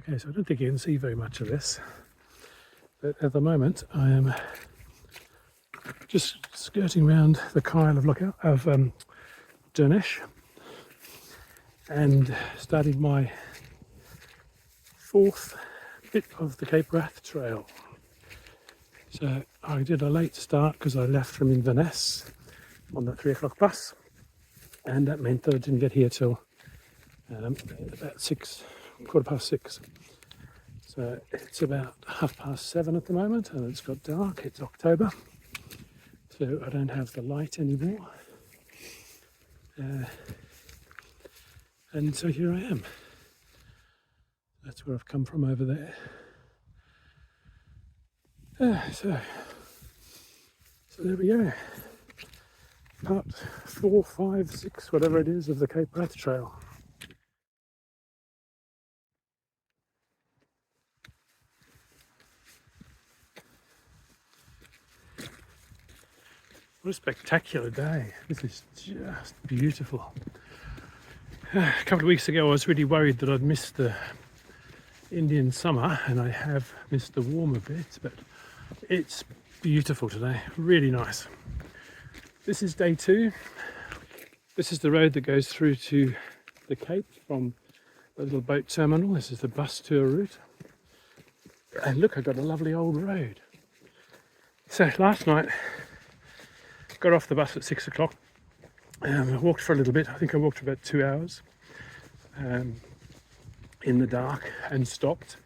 Okay, so I don't think you can see very much of this, but at the moment I am just skirting around the Kyle of Lookout of Durness and starting my fourth bit of the Cape Wrath Trail. So I did a late start because I left from Inverness on the 3 o'clock bus, and that meant that I didn't get here till about 6:15. So it's about 7:30 at the moment, and it's got dark. It's October, so I don't have the light anymore. And so here I am. That's where I've come from over there. So there we go. Part 4, 5, 6, whatever it is, of the Cape Wrath Trail. What a spectacular day. This is just beautiful. A couple of weeks ago I was really worried that I'd missed the Indian summer, and I have missed the warmer bits, but it's beautiful today, really nice. This is day 2. This is the road that goes through to the Cape from the little boat terminal. This is the bus tour route. And look, I've got a lovely old road. So last night, got off the bus at 6 o'clock. I walked for a little bit. I think I walked for about 2 hours in the dark and stopped.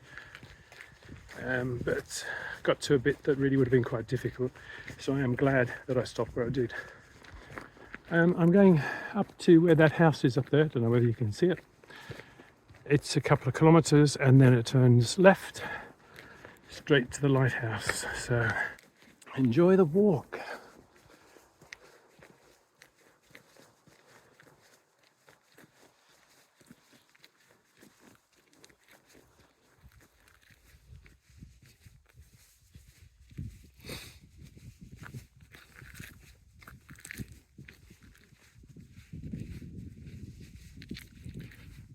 But got to a bit that really would have been quite difficult. So I am glad that I stopped where I did. I'm going up to where that house is up there. I don't know whether you can see it. It's a couple of kilometres and then it turns left straight to the lighthouse. So enjoy the walk.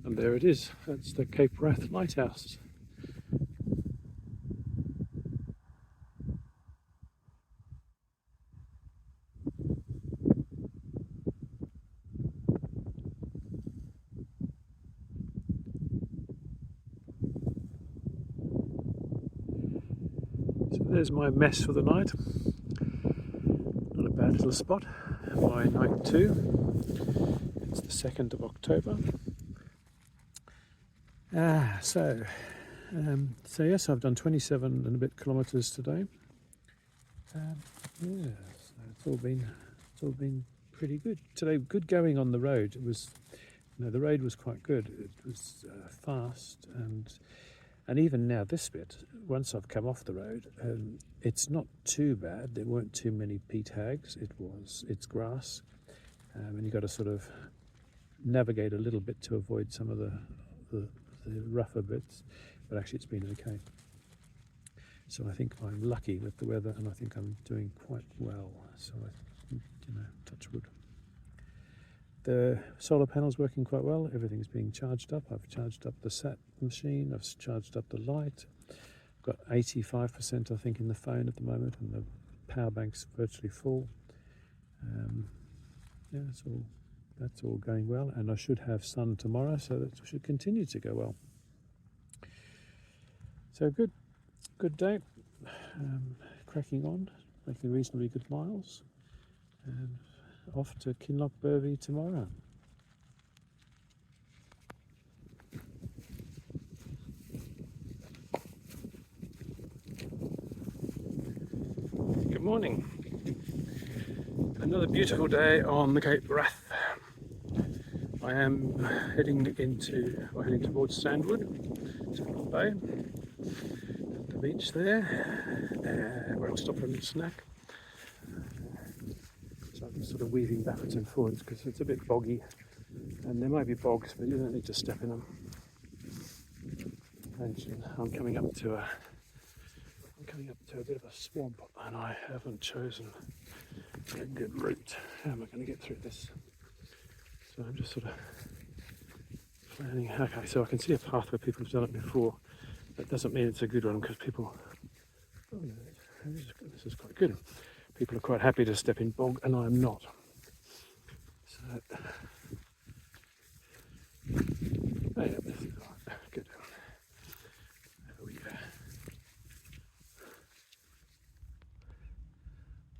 And there it is, that's the Cape Wrath Lighthouse. So there's my mess for the night. Not a bad little spot. My night 2. It's the 2nd of October. So yes, I've done 27 and a bit kilometres today. So it's all been pretty good today. Good going on the road. It was, the road was quite good. It was fast, and even now this bit, once I've come off the road, it's not too bad. There weren't too many peat hags. It's grass, and you've got to sort of navigate a little bit to avoid some of the rougher bits, but actually it's been okay. So I think I'm lucky with the weather, and I think I'm doing quite well. So touch wood. The solar panel's working quite well. Everything's being charged up. I've charged up the sat machine. I've charged up the light. I've got 85% I think in the phone at the moment, and the power bank's virtually full. That's all going well, and I should have sun tomorrow, so that should continue to go well. So good day, cracking on, making reasonably good miles, and off to Kinlochbervie tomorrow. Good morning. Another beautiful day on the Cape Wrath. I am heading towards Sandwood Bay, at the beach there, where I'll stop for a little snack. So I'm sort of weaving backwards and forwards because it's a bit boggy, and there might be bogs, but you don't need to step in them. And I'm coming up to a bit of a swamp, and I haven't chosen a good route. How am I going to get through this? So I'm just sort of planning. Okay, so I can see a path where people have done it before. That doesn't mean it's a good one because people, oh no, this is quite good. People are quite happy to step in bog and I am not. So, oh yeah, this is right. Good. There we go.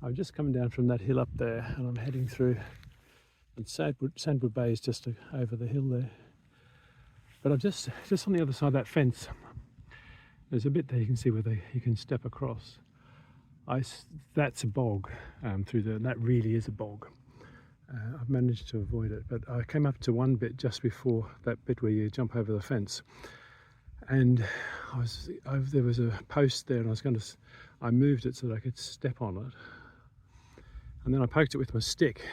I'm just coming down from that hill up there and I'm heading through, and Sandwood Bay is just over the hill there. But I'm just on the other side of that fence. There's a bit there you can see where you can step across. That's a bog through there, and that really is a bog. I've managed to avoid it, but I came up to one bit just before that bit where you jump over the fence, and there was a post there, and I moved it so that I could step on it, and then I poked it with my stick,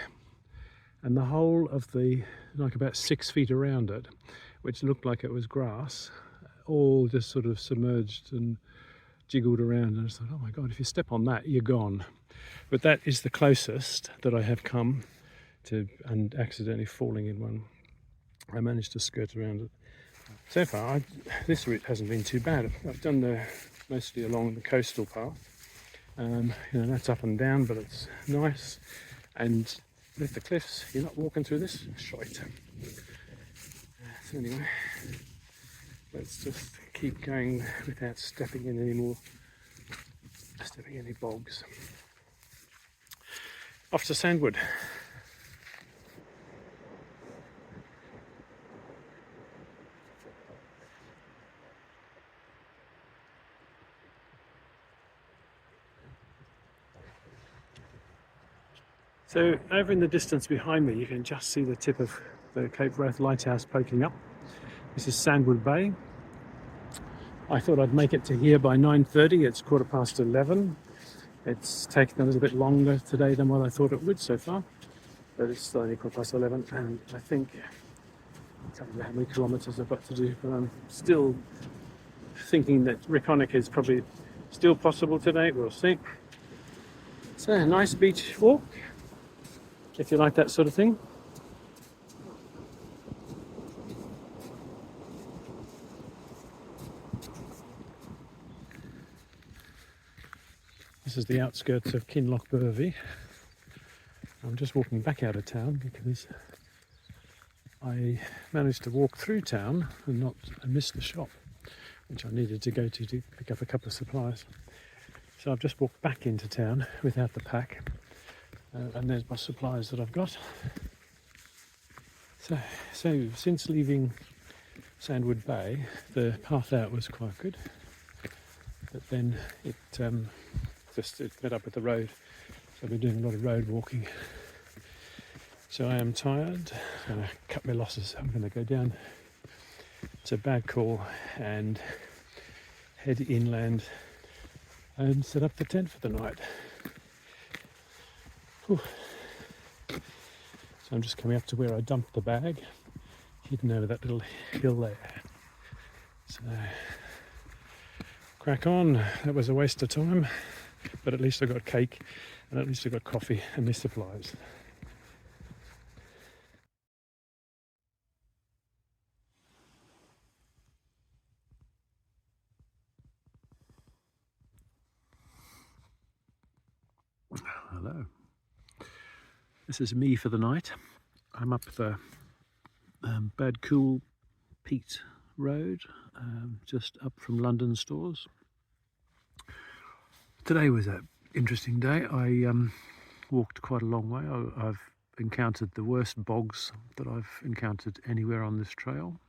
and the whole of like about 6 feet around it, which looked like it was grass, all just sort of submerged and jiggled around, and I just thought, oh my god, if you step on that you're gone. But that is the closest that I have come to and accidentally falling in one. I managed to skirt around it. So far this route hasn't been too bad. I've done mostly along the coastal path. You know, that's up and down, but it's nice, and with the cliffs you're not walking through this shite. So anyway, let's just keep going without stepping in any bogs. Off to Sandwood. So over in the distance behind me you can just see the tip of the Cape Wrath Lighthouse poking up. This is Sandwood Bay. I thought I'd make it to here by 9:30. It's 11:15. It's taken a little bit longer today than what I thought it would so far, but it's still only 11:15, and I think I don't know how many kilometres I've got to do, but I'm still thinking that Reconic is probably still possible today. We'll see. It's a nice beach walk if you like that sort of thing. This is the outskirts of Kinlochbervie. I'm just walking back out of town because I managed to walk through town and miss the shop, which I needed to go to pick up a couple of supplies. So I've just walked back into town without the pack, and there's my supplies that I've got. So since leaving Sandwood Bay, the path out was quite good, but then it met up with the road, so I've been doing a lot of road walking. So I am tired. I'm going to cut my losses. I'm going to go down to Bagcall and head inland and set up the tent for the night. Whew. So I'm just coming up to where I dumped the bag, hidden over that little hill there. So crack on. That was a waste of time, but at least I got cake, and at least I got coffee and my supplies. Hello. This is me for the night. I'm up the Badcool Peat Road, just up from London Stores. Today was an interesting day. I walked quite a long way. I've encountered the worst bogs that I've encountered anywhere on this trail.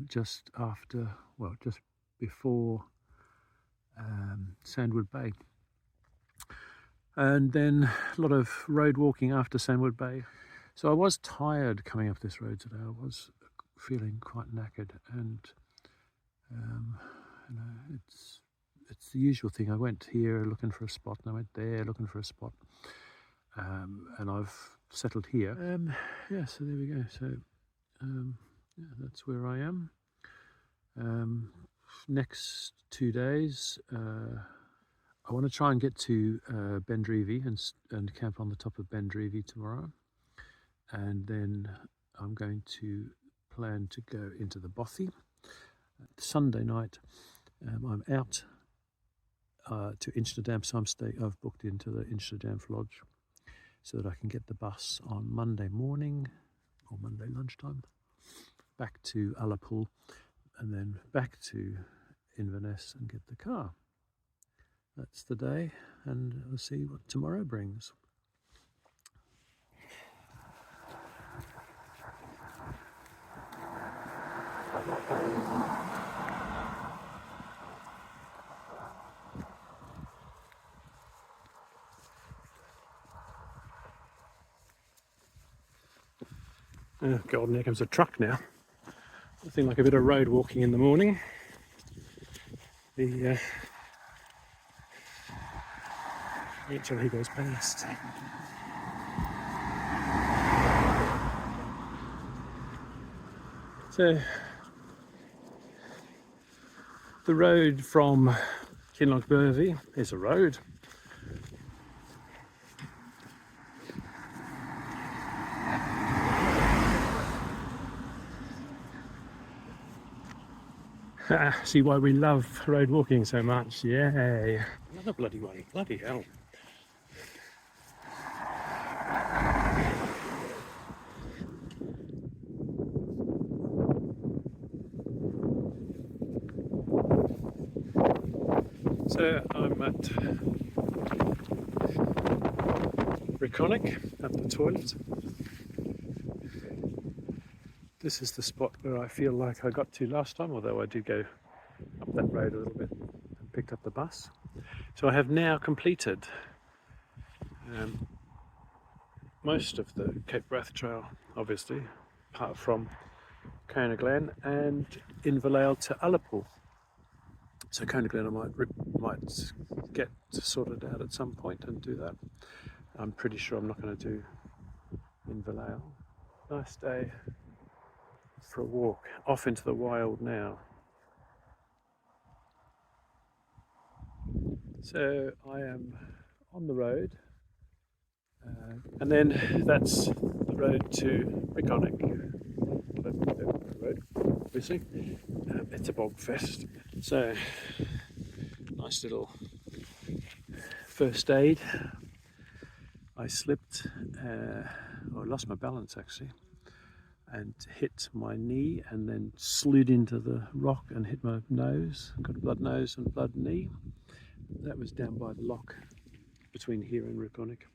Just before Sandwood Bay. And then a lot of road walking after Sandwood Bay. So I was tired coming up this road today. I was feeling quite knackered, and it's the usual thing. I went here looking for a spot, and I went there looking for a spot, and I've settled here. So there we go. So that's where I am. Next 2 days. I want to try and get to Bendreevy and camp on the top of Bendreevy tomorrow, and then I'm going to plan to go into the bothy. Sunday night I'm out to Inchnadamph. So I've booked into the Inchnadamph Lodge so that I can get the bus on Monday morning or Monday lunchtime back to Ullapool and then back to Inverness and get the car. That's the day, and we'll see what tomorrow brings. Oh God, here comes a truck now. Nothing like a bit of road walking in the morning. Wait till he goes past. So the road from Kinlochbervie is a road. See why we love road walking so much. Yay! Another bloody one. Bloody hell. So I'm at Reconic at the toilet. This is the spot where I feel like I got to last time, although I did go up that road a little bit and picked up the bus. So I have now completed most of the Cape Wrath Trail, obviously, apart from Conaglen and Inverleil to Ullapool. So Conaglen I might get sorted out at some point and do that. I'm pretty sure I'm not going to do Inverleil. Nice day for a walk off into the wild now. So I am on the road, and then that's the road to Reconic. Road, obviously. It's a bog fest, so nice little first aid. I slipped, I lost my balance actually, and hit my knee and then slid into the rock and hit my nose. Got a blood nose and blood knee. That was down by the lock between here and Reconic.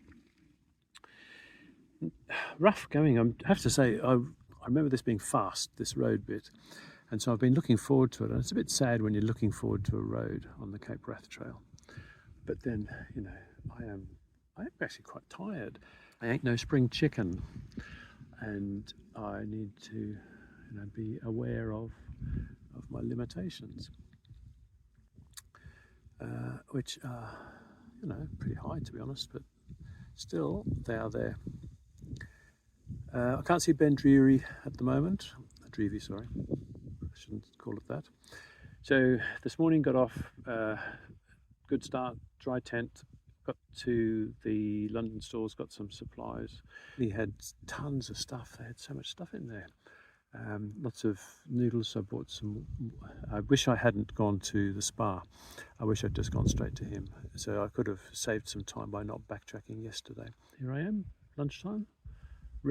Rough going, I have to say. I remember this being fast, this road bit, and so I've been looking forward to it. And it's a bit sad when you're looking forward to a road on the Cape Wrath Trail, but then I am actually quite tired. I ain't no spring chicken, and I need to be aware of my limitations, which are pretty high, to be honest, but still they are there. I can't see Ben Dreary at the moment. Dreary, sorry, I shouldn't call it that. So this morning got off, good start, dry tent, got to the London stores, got some supplies. He had tons of stuff. They had so much stuff in there. Lots of noodles. I bought some. I wish I hadn't gone to the spa. I wish I'd just gone straight to him. So I could have saved some time by not backtracking yesterday. Here I am, lunchtime.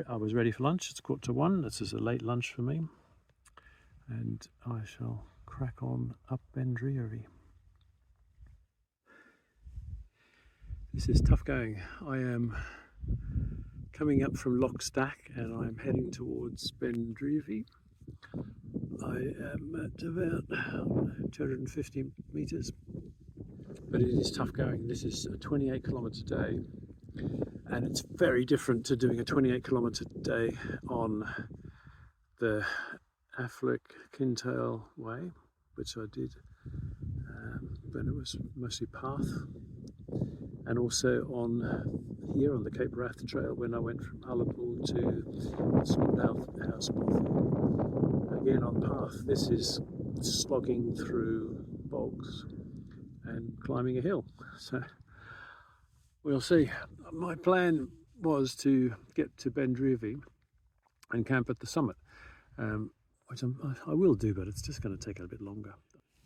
I was ready for lunch. It's 1:15. This is a late lunch for me. And I shall crack on up Ben Dreary. This is tough going. I am coming up from Lochstack and I'm heading towards Ben Dreary. I am at about 250 metres, but it is tough going. This is a 28 kilometre day, and it's very different to doing a 28 kilometre day on the Affleck Kintail way, which I did when it was mostly path, and also on here on the Cape Wrath Trail when I went from Ullapool to Smallmouth House Bothy. Again on path. This is slogging through bogs and climbing a hill. So we'll see. My plan was to get to Ben Dreary and camp at the summit. which I will do, but it's just going to take a bit longer.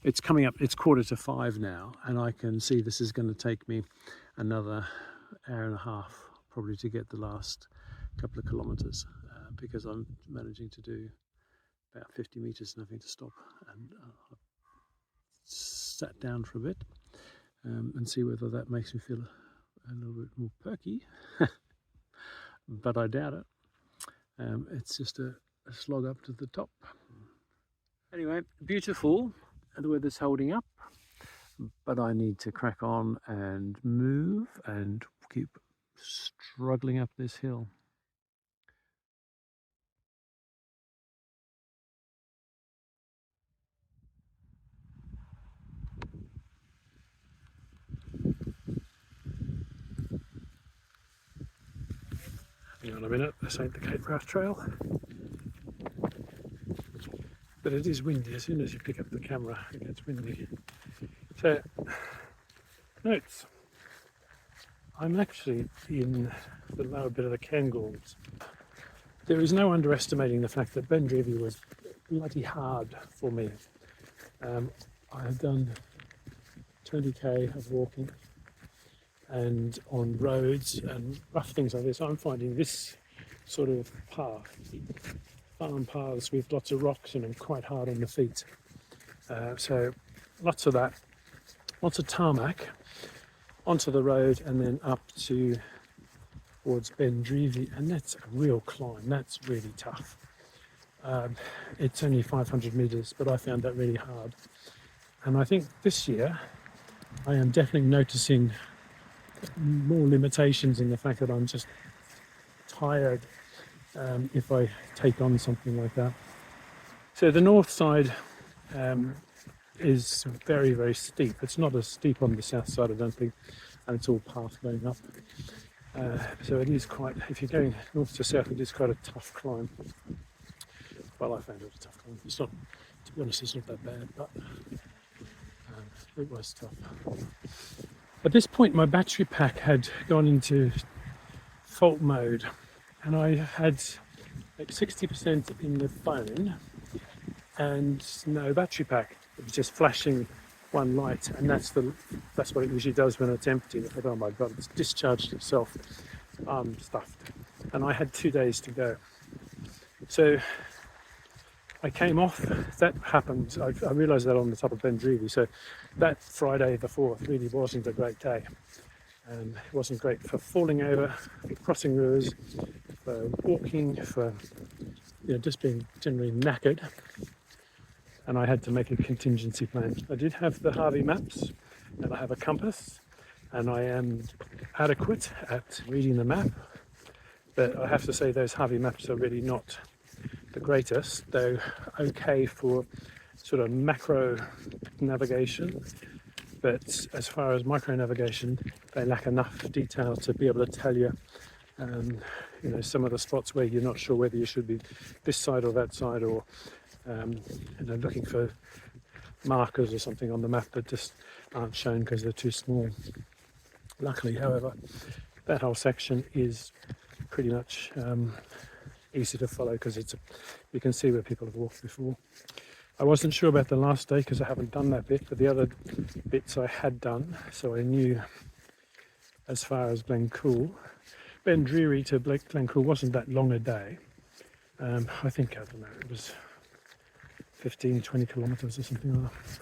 It's coming up, it's 4:45 now, and I can see this is going to take me another hour and a half probably to get the last couple of kilometres, because I'm managing to do about 50 metres and having to stop and sat down for a bit and see whether that makes me feel a little bit more perky, but I doubt it. It's just a slog up to the top. Anyway, beautiful, and the weather's holding up, but I need to crack on and move and keep struggling up this hill. Hang on a minute, this ain't the Cape Wrath Trail. But it is windy. As soon as you pick up the camera, it gets windy. So, notes. I'm actually in the lower bit of the Cairngorms. There is no underestimating the fact that Bendreevy was bloody hard for me. I have done 20k of walking, and on roads and rough things like this, I'm finding this sort of path, farm paths with lots of rocks in them, quite hard on the feet. So lots of that, lots of tarmac onto the road and then up towards Bendreevy, and that's a real climb. That's really tough. It's only 500 meters, but I found that really hard. And I think this year I am definitely noticing more limitations in the fact that I'm just tired if I take on something like that. So the north side is very, very steep. It's not as steep on the south side, I don't think, and it's all path going up. So it is quite, if you're going north to south, it is quite a tough climb. Well, I found it a tough climb. It's not, to be honest, it's not that bad, but it was tough. At this point, my battery pack had gone into fault mode, and I had like 60% in the phone and no battery pack. It was just flashing one light, and that's what it usually does when it's empty. I thought, oh my god, it's discharged itself. I'm stuffed, and I had 2 days to go. So I came off. That happened. I realised that on the top of Bendreevy. So that Friday the 4th really wasn't a great day. It wasn't great for falling over, for crossing rivers, for walking, for just being generally knackered. And I had to make a contingency plan. I did have the Harvey maps, and I have a compass, and I am adequate at reading the map. But I have to say those Harvey maps are really not the greatest. They're okay for sort of macro navigation, but as far as micro navigation, they lack enough detail to be able to tell you, some of the spots where you're not sure whether you should be this side or that side, or looking for markers or something on the map that just aren't shown because they're too small. Luckily, however, that whole section is pretty much easy to follow because you can see where people have walked before. I wasn't sure about the last day because I haven't done that bit, but the other bits I had done, so I knew as far as Glencool. Bendreevy to Glencool wasn't that long a day. I think, I don't know, it was 15, 20 kilometres or something like that.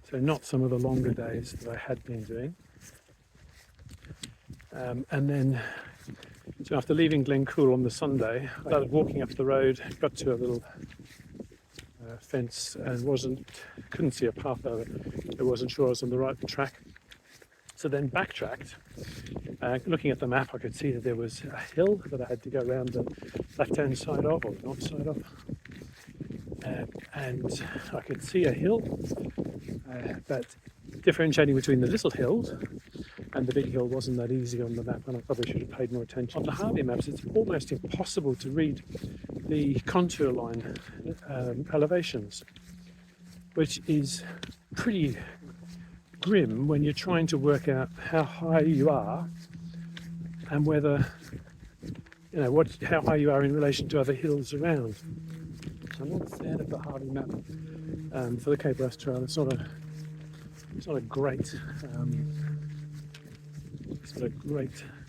So not some of the longer days that I had been doing. And then, so after leaving Glencool on the Sunday, I started walking up the road, got to a little fence and couldn't see a path over it. I wasn't sure I was on the right track. So then backtracked. Looking at the map, I could see that there was a hill that I had to go around the left-hand side of, or the north side of. And I could see a hill, but differentiating between the little hills and the big hill wasn't that easy on the map, and I probably should have paid more attention. On the Harvey maps, it's almost impossible to read the contour line elevations, which is pretty grim when you're trying to work out how high you are and whether, how high you are in relation to other hills around. I'm not a fan of the Harvey map for the Cape West Trail. It's not a great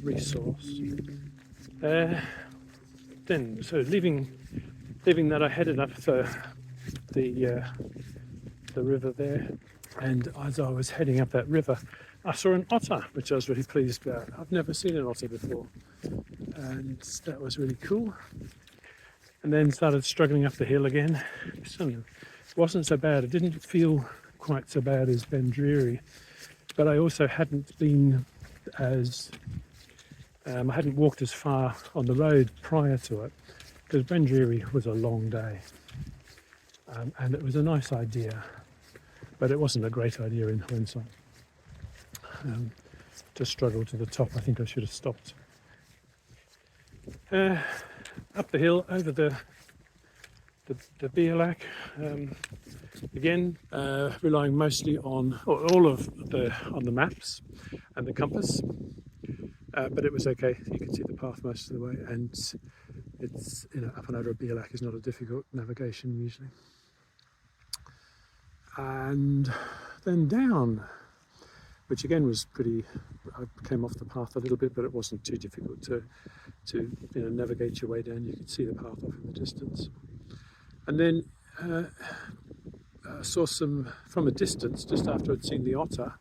resource. Then, so leaving that, I headed up the river there, and as I was heading up that river, I saw an otter, which I was really pleased about. I've never seen an otter before, and that was really cool. And then started struggling up the hill again. It wasn't so bad. It didn't feel quite so bad as Bandreary, but I also hadn't been as I hadn't walked as far on the road prior to it, because Bandreary was a long day, and it was a nice idea, but it wasn't a great idea in hindsight. To struggle to the top, I think I should have stopped. Up the hill over the Bialak, again relying mostly on the maps and the compass, but it was okay. You could see the path most of the way, and it's up and over a Bialak is not a difficult navigation usually. And then down, which again was pretty. I came off the path a little bit, but it wasn't too difficult to navigate your way down. You could see the path off in the distance, and then I saw some from a distance. Just after I'd seen the otter,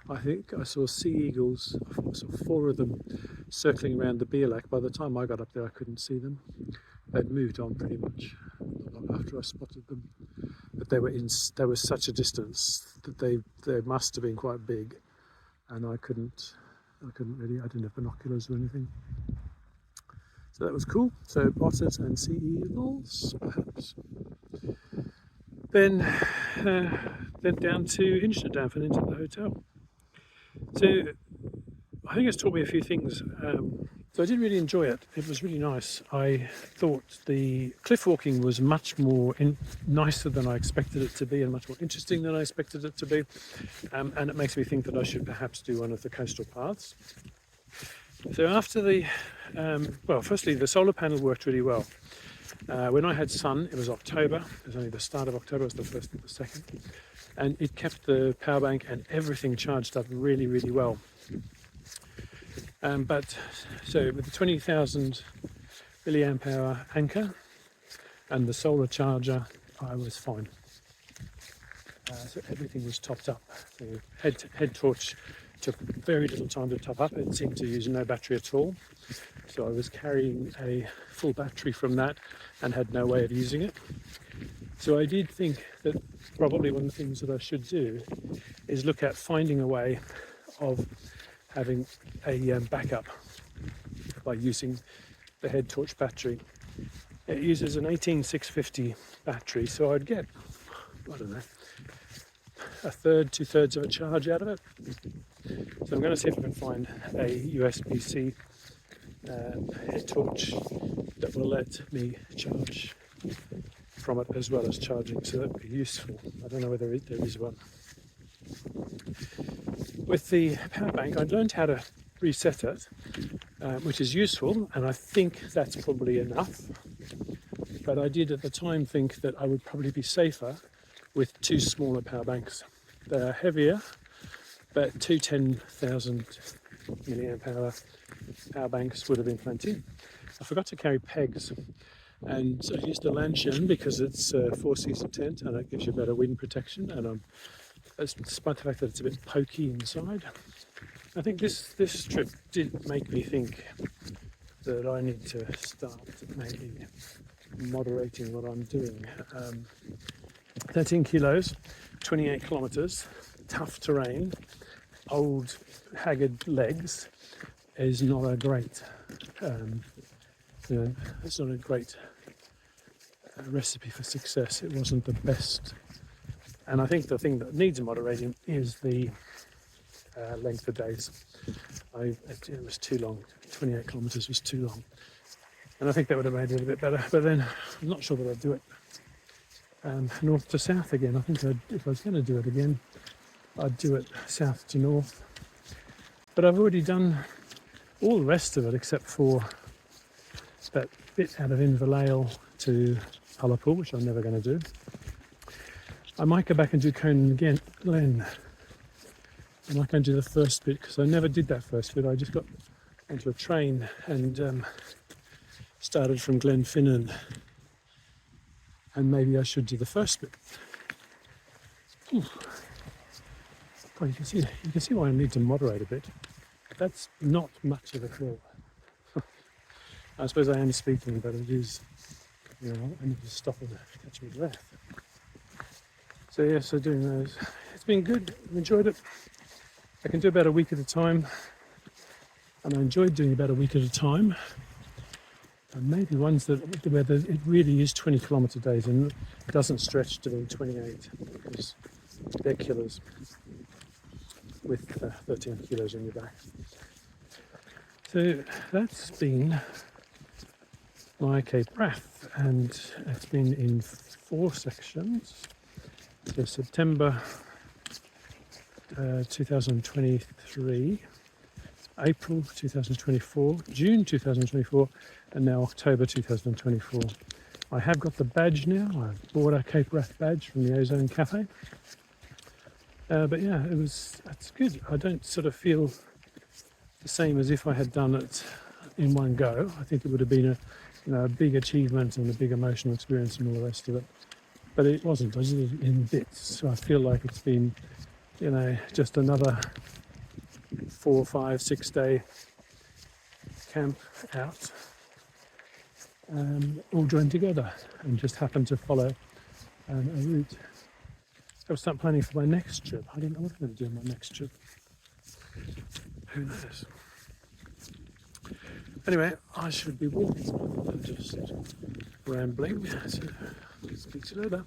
I think I saw sea eagles. I saw 4 of them circling around the Bialak. By the time I got up there, I couldn't see them. They'd moved on pretty much after I spotted them, but they were such a distance that they must have been quite big. And I couldn't really, I didn't have binoculars or anything. So that was cool. So otters and sea eagles, perhaps. Then down to Inchnadamph and into the hotel. So I think it's taught me a few things. So I did really enjoy it. It was really nice. I thought the cliff walking was much more nicer than I expected it to be, and much more interesting than I expected it to be. And it makes me think that I should perhaps do one of the coastal paths. So after firstly, the solar panel worked really well. When I had sun, it was October. It was only the start of October. It was the 1st and the 2nd. And it kept the power bank and everything charged up really, really well. So with the 20,000 milliamp hour anchor and the solar charger, I was fine. So everything was topped up. The head torch took very little time to top up. It seemed to use no battery at all. So I was carrying a full battery from that and had no way of using it. So I did think that probably one of the things that I should do is look at finding a way of having a backup by using the head torch battery. It uses an 18650 battery, so I'd get, I don't know, 1/3, 2/3 of a charge out of it. So I'm going to see if I can find a USB-C head torch that will let me charge from it as well as charging, so that would be useful. I don't know whether there is one. With the power bank, I'd learned how to reset it, which is useful, and I think that's probably enough. But I did at the time think that I would probably be safer with 2 smaller power banks. They're heavier, but 2 10,000 milliamp hour power banks would have been plenty. I forgot to carry pegs, and so I used a Lanshan because it's a 4-season tent and it gives you better wind protection, and despite the fact that it's a bit pokey inside. I think this trip did make me think that I need to start maybe moderating what I'm doing. 13 kilos, 28 kilometres, tough terrain, old haggard legs is not a great it's not a great recipe for success. It wasn't the best. And I think the thing that needs moderating is the length of days. It was too long. 28 kilometres was too long. And I think that would have made it a bit better. But then I'm not sure that I'd do it north to south again. I think if I was going to do it again, I'd do it south to north. But I've already done all the rest of it except for that bit out of Inverleigh to colour pool, which I'm never going to do. I might go back and do Conan again, Glen. I might go and do the first bit because I never did that first bit. I just got onto a train and started from Glenfinnan, and maybe I should do the first bit. Ooh. Oh, you can see why I need to moderate a bit. That's not much of a hill. I suppose I am speaking, but it is, you know, I need to stop and catch my breath. So yeah, so doing those. It's been good, I've enjoyed it. I can do about a week at a time, and I enjoyed doing about a week at a time. And maybe ones where it really is 20 kilometre days and it doesn't stretch to be 28 because they're killers with 13 kilos on your back. So that's been my Cape Wrath, and it's been in 4 sections. So September 2023, April 2024, June 2024, and now October 2024. I have got the badge now. I've bought a Cape Wrath badge from the Ozone Cafe. But yeah, it's good. I don't sort of feel the same as if I had done it in one go. I think it would have been a big achievement and a big emotional experience and all the rest of it. But it wasn't. I did it in bits. So I feel like it's been, just another 4, 5, 6 day camp out, all joined together and just happened to follow a route. I'll start planning for my next trip. I don't know what I'm going to do on my next trip. Who knows? Anyway, I should be walking, not just rambling. So, speak to you later.